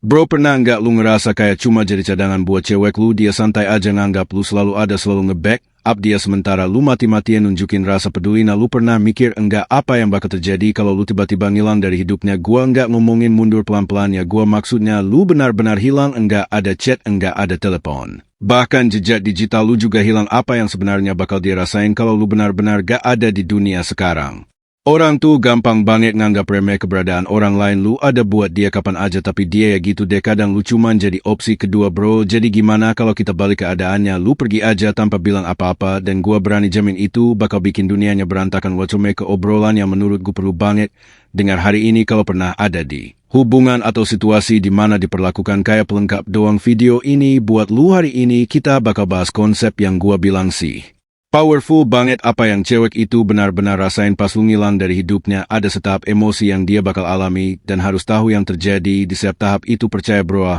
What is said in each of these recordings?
Bro, pernah nggak lu ngerasa kayak cuma jadi cadangan buat cewek lu, dia santai aja nganggap lu selalu ada, selalu nge-back up dia sementara lu mati-matian nunjukin rasa peduli? Nah, lu pernah mikir enggak apa yang bakal terjadi kalau lu tiba-tiba ngilang dari hidupnya? Gua nggak ngomongin mundur pelan-pelan ya, gua maksudnya lu benar-benar hilang, enggak ada chat, enggak ada telepon. Bahkan jejak digital lu juga hilang. Apa yang sebenarnya bakal dirasain kalau lu benar-benar gak ada di dunia sekarang? Orang tuh gampang banget nganggap remeh keberadaan orang lain. Lu ada buat dia kapan aja, tapi dia ya gitu deh. Kadang lu cuman jadi opsi kedua, bro. Jadi gimana kalau kita balik keadaannya? Lu pergi aja tanpa bilang apa-apa, dan gua berani jamin itu bakal bikin dunianya berantakan. Wacome ke obrolan yang menurut gua perlu banget dengar hari ini. Kalau pernah ada di hubungan atau situasi di mana diperlakukan kayak pelengkap doang, video ini buat lu. Hari ini kita bakal bahas konsep yang gua bilang sih powerful banget. Apa yang cewek itu benar-benar rasain pas lu ngilang dari hidupnya. Ada setahap emosi yang dia bakal alami dan harus tahu yang terjadi di setiap tahap itu. Percaya bro,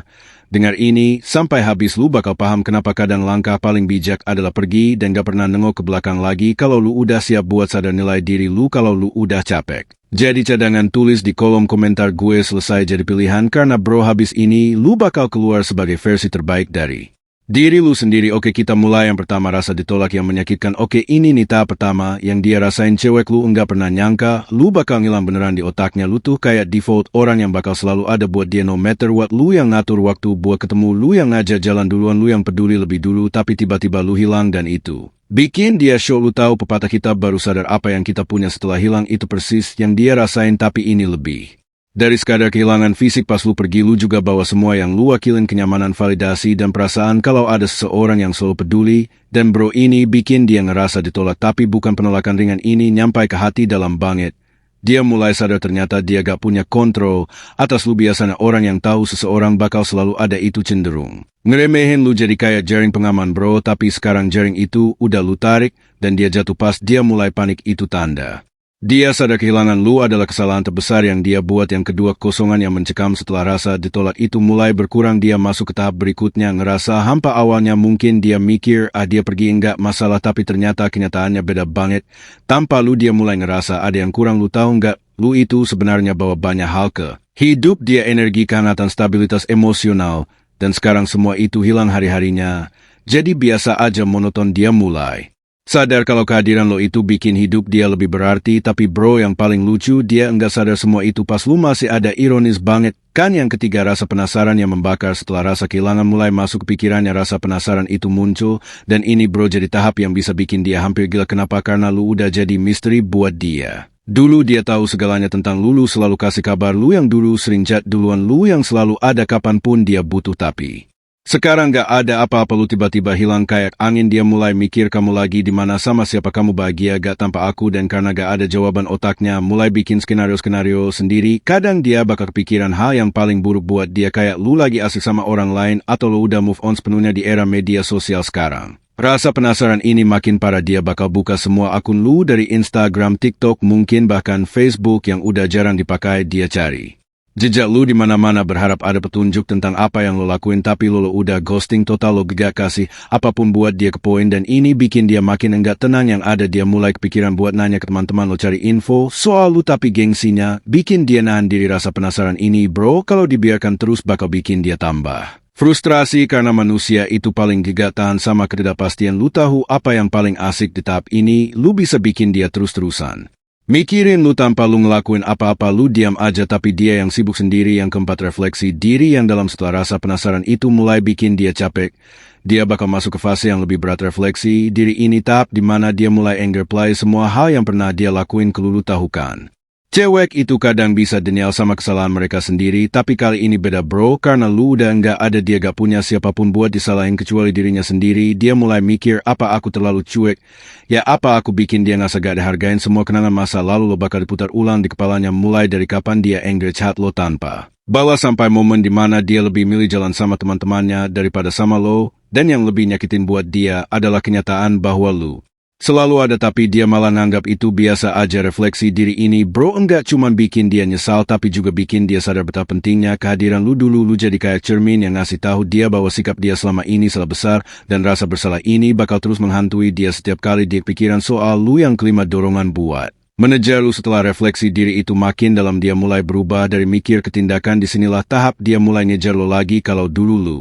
dengar ini sampai habis, lu bakal paham kenapa kadang langkah paling bijak adalah pergi dan gak pernah nengok ke belakang lagi. Kalau lu udah siap buat sadar nilai diri lu, kalau lu udah capek jadi cadangan, tulis di kolom komentar gue selesai jadi pilihan, karena bro habis ini lu bakal keluar sebagai versi terbaik dari diri lu sendiri. Oke, kita mulai. Yang pertama, rasa ditolak yang menyakitkan. Oke, ini nih tahap pertama yang dia rasain. Cewek lu enggak pernah nyangka lu bakal ngilang beneran di otaknya. Lu tuh kayak default orang yang bakal selalu ada buat dia no matter what. Lu yang ngatur waktu buat ketemu, lu yang ngajak jalan duluan, lu yang peduli lebih dulu, tapi tiba-tiba lu hilang dan itu bikin dia shock. Lu tahu pepatah kita baru sadar apa yang kita punya setelah hilang. Itu persis yang dia rasain, tapi ini lebih dari sekadar kehilangan fisik. Pas lu pergi, lu juga bawa semua yang lu wakilin, kenyamanan, validasi, dan perasaan kalau ada seseorang yang selalu peduli. Dan bro, ini bikin dia ngerasa ditolak, tapi bukan penolakan ringan. Ini nyampai ke hati dalam banget. Dia mulai sadar ternyata dia gak punya kontrol atas lu. Biasanya orang yang tahu seseorang bakal selalu ada itu cenderung ngeremehin lu jadi kayak jaring pengaman bro, tapi sekarang jaring itu udah lu tarik dan dia jatuh. Pas dia mulai panik, itu tanda dia sadar kehilangan lu adalah kesalahan terbesar yang dia buat. Yang kedua, kosongan yang mencekam setelah rasa ditolak itu mulai berkurang. Dia masuk ke tahap berikutnya, ngerasa hampa. Awalnya mungkin dia mikir, dia pergi enggak masalah, tapi ternyata kenyataannya beda banget. Tanpa lu, dia mulai ngerasa ada yang kurang. Lu tahu enggak, lu itu sebenarnya bawa banyak hal ke hidup dia, energi, kehangatan, stabilitas emosional, dan sekarang semua itu hilang hari-harinya. Jadi biasa aja, monoton. Dia mulai sadar kalau kehadiran lo itu bikin hidup dia lebih berarti. Tapi bro, yang paling lucu, dia enggak sadar semua itu pas lu masih ada. Ironis banget kan? Yang ketiga, rasa penasaran yang membakar. Setelah rasa kehilangan mulai masuk ke pikirannya, rasa penasaran itu muncul. Dan ini bro jadi tahap yang bisa bikin dia hampir gila. Kenapa? Karena lu udah jadi misteri buat dia. Dulu dia tahu segalanya tentang lu selalu kasih kabar, lu yang dulu sering chat duluan, lu yang selalu ada kapanpun dia butuh. Tapi sekarang gak ada apa-apa, lu tiba-tiba hilang kayak angin. Dia mulai mikir, kamu lagi di mana, sama siapa, kamu bahagia gak tanpa aku? Dan karena gak ada jawaban, otaknya mulai bikin skenario-skenario sendiri. Kadang dia bakal kepikiran hal yang paling buruk buat dia, kayak lu lagi asik sama orang lain, atau lu udah move on sepenuhnya di era media sosial sekarang. Rasa penasaran ini makin parah. Dia bakal buka semua akun lu dari Instagram, TikTok, mungkin bahkan Facebook yang udah jarang dipakai. Dia cari jejak lu di mana-mana, berharap ada petunjuk tentang apa yang lo lakuin, tapi lo udah ghosting total. Lo gak kasih apapun buat dia ke poin, dan ini bikin dia makin enggak tenang. Yang ada dia mulai kepikiran buat nanya ke teman-teman lo, cari info soal lu, tapi gengsinya bikin dia nahan diri. Rasa penasaran ini bro, kalau dibiarkan terus bakal bikin dia tambah frustrasi, karena manusia itu paling gak tahan sama ketidakpastian. Lu tahu apa yang paling asik di tahap ini? Lu bisa bikin dia terus-terusan mikirin lu tanpa lu ngelakuin apa-apa. Lu diam aja, tapi dia yang sibuk sendiri. Yang keempat, refleksi diri yang dalam. Setelah rasa penasaran itu mulai bikin dia capek, dia bakal masuk ke fase yang lebih berat, refleksi diri. Ini tahap dimana dia mulai anger play semua hal yang pernah dia lakuin ke lu. Tahu kan, cewek itu kadang bisa denial sama kesalahan mereka sendiri, tapi kali ini beda bro, karena lu udah nggak ada. Dia gak punya siapapun buat disalahin kecuali dirinya sendiri. Dia mulai mikir, apa aku terlalu cuek? Ya, apa aku bikin dia ngerasa gak dihargain? Semua kenangan masa lalu lo bakal diputar ulang di kepalanya, mulai dari kapan dia anger chat lo tanpa balas, sampai momen dimana dia lebih milih jalan sama teman-temannya daripada sama lo. Dan yang lebih nyakitin buat dia adalah kenyataan bahwa lu selalu ada, tapi dia malah nganggap itu biasa aja. Refleksi diri ini bro enggak cuman bikin dia nyesal, tapi juga bikin dia sadar betapa pentingnya kehadiran lu dulu. Lu jadi kayak cermin yang ngasih tahu dia bahwa sikap dia selama ini salah besar, dan rasa bersalah ini bakal terus menghantui dia setiap kali dia pikiran soal lu. Yang kelima, dorongan buat Mengejar lu setelah refleksi diri itu makin dalam, dia mulai berubah dari mikir ke tindakan. Disinilah tahap dia mulai ngejar lo lagi. Kalau dulu lu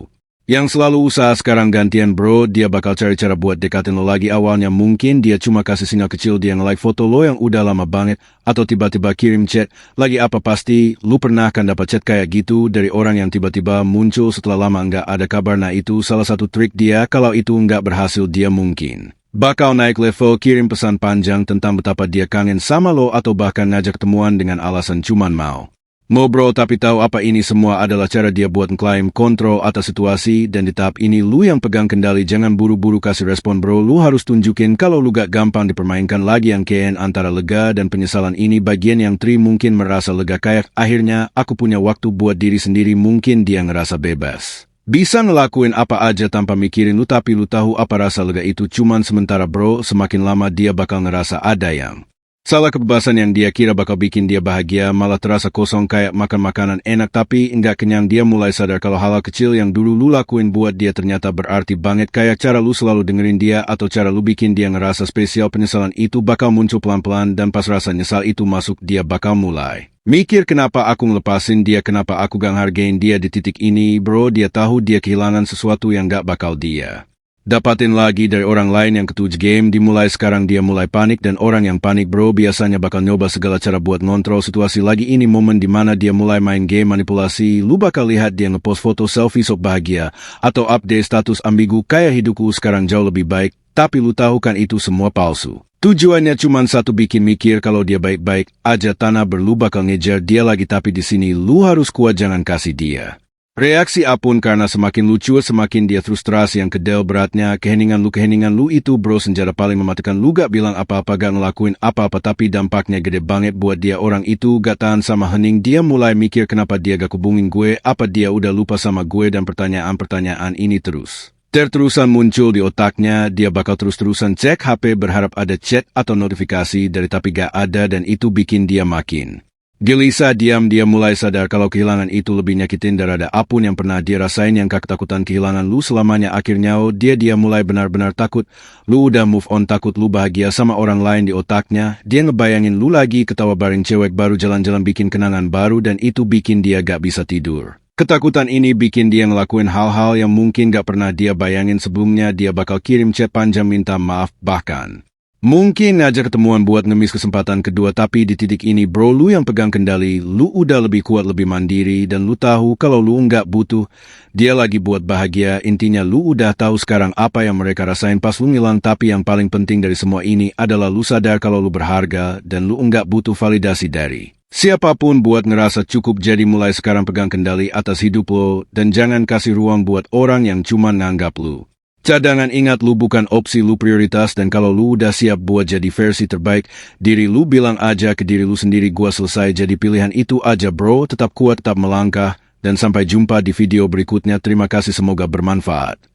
yang selalu usaha, sekarang gantian bro, dia bakal cari cara buat dekatin lo lagi. Awalnya mungkin dia cuma kasih sinyal kecil, dia nge-like foto lo yang udah lama banget, atau tiba-tiba kirim chat lagi apa. Pasti lu pernah kan dapat chat kayak gitu dari orang yang tiba-tiba muncul setelah lama nggak ada kabar. Nah itu salah satu trik dia. Kalau itu nggak berhasil, dia mungkin bakal naik level, kirim pesan panjang tentang betapa dia kangen sama lo, atau bahkan ngajak ketemuan dengan alasan cuman mau ngobrol. Tapi tahu apa, ini semua adalah cara dia buat ngeklaim kontrol atas situasi. Dan di tahap ini lu yang pegang kendali. Jangan buru-buru kasih respon bro, lu harus tunjukin kalau lu gak gampang dipermainkan lagi. Yang keen antara lega dan penyesalan ini bagian yang Tri mungkin merasa lega kayak akhirnya aku punya waktu buat diri sendiri. Mungkin dia ngerasa bebas, bisa ngelakuin apa aja tanpa mikirin lu. Tapi lu tahu apa, rasa lega itu cuman sementara bro. Semakin lama dia bakal ngerasa ada yang salah. Kebebasan yang dia kira bakal bikin dia bahagia malah terasa kosong, kayak makan makanan enak tapi enggak kenyang. Dia mulai sadar kalau hal kecil yang dulu lu lakuin buat dia ternyata berarti banget, kayak cara lu selalu dengerin dia atau cara lu bikin dia ngerasa spesial. Penyesalan itu bakal muncul pelan-pelan, dan pas rasa nyesal itu masuk, dia bakal mulai mikir, kenapa aku ngelepasin dia, kenapa aku gak hargain dia di titik ini. Bro, dia tahu dia kehilangan sesuatu yang gak bakal dia dapatin lagi dari orang lain. Yang ketujuh, game dimulai. Sekarang dia mulai panik, dan orang yang panik bro biasanya bakal nyoba segala cara buat ngontrol situasi lagi. Ini momen dimana dia mulai main game manipulasi. Lu bakal lihat dia ngepost foto selfie sok bahagia, atau update status ambigu kayak hidupku sekarang jauh lebih baik. Tapi lu tahu kan itu semua palsu. Tujuannya cuma satu, bikin mikir kalau dia baik-baik aja. Tanah berlu bakal ngejar dia lagi. Tapi di sini lu harus kuat, jangan kasih dia reaksi apun, karena semakin lucu semakin dia frustrasi. Yang kedel beratnya keheningan lu itu bro senjata paling mematikan. Lu gak bilang apa-apa, gak ngelakuin apa-apa, tapi dampaknya gede banget buat dia. Orang itu gak tahan sama hening, dia mulai mikir kenapa dia gak hubungin gue, apa dia udah lupa sama gue. Dan pertanyaan-pertanyaan ini terus-terusan muncul di otaknya. Dia bakal terus-terusan cek HP berharap ada chat atau notifikasi dari, tapi gak ada. Dan itu bikin dia makin gelisah. Dia mulai sadar kalau kehilangan itu lebih nyakitin daripada apun yang pernah dia rasain. Yang ketakutan kehilangan lu selamanya. Akhirnya dia mulai benar-benar takut. Lu udah move on, takut lu bahagia sama orang lain. Di otaknya dia ngebayangin lu lagi ketawa bareng cewek baru, jalan-jalan, bikin kenangan baru. Dan itu bikin dia gak bisa tidur. Ketakutan ini bikin dia ngelakuin hal-hal yang mungkin gak pernah dia bayangin sebelumnya. Dia bakal kirim chat panjang minta maaf, bahkan mungkin ngajak ketemuan buat ngemis kesempatan kedua. Tapi di titik ini bro, lu yang pegang kendali. Lu udah lebih kuat, lebih mandiri, dan lu tahu kalau lu nggak butuh dia lagi buat bahagia. Intinya lu udah tahu sekarang apa yang mereka rasain pas lu ngilang. Tapi yang paling penting dari semua ini adalah lu sadar kalau lu berharga, dan lu nggak butuh validasi dari siapapun buat ngerasa cukup. Jadi mulai sekarang pegang kendali atas hidup lo, dan jangan kasih ruang buat orang yang cuma nganggap lu cadangan. Ingat, lu bukan opsi, lu prioritas. Dan kalau lu udah siap buat jadi versi terbaik diri lu, bilang aja ke diri lu sendiri, gua selesai jadi pilihan itu aja bro. Tetap kuat, tetap melangkah, dan sampai jumpa di video berikutnya. Terima kasih, semoga bermanfaat.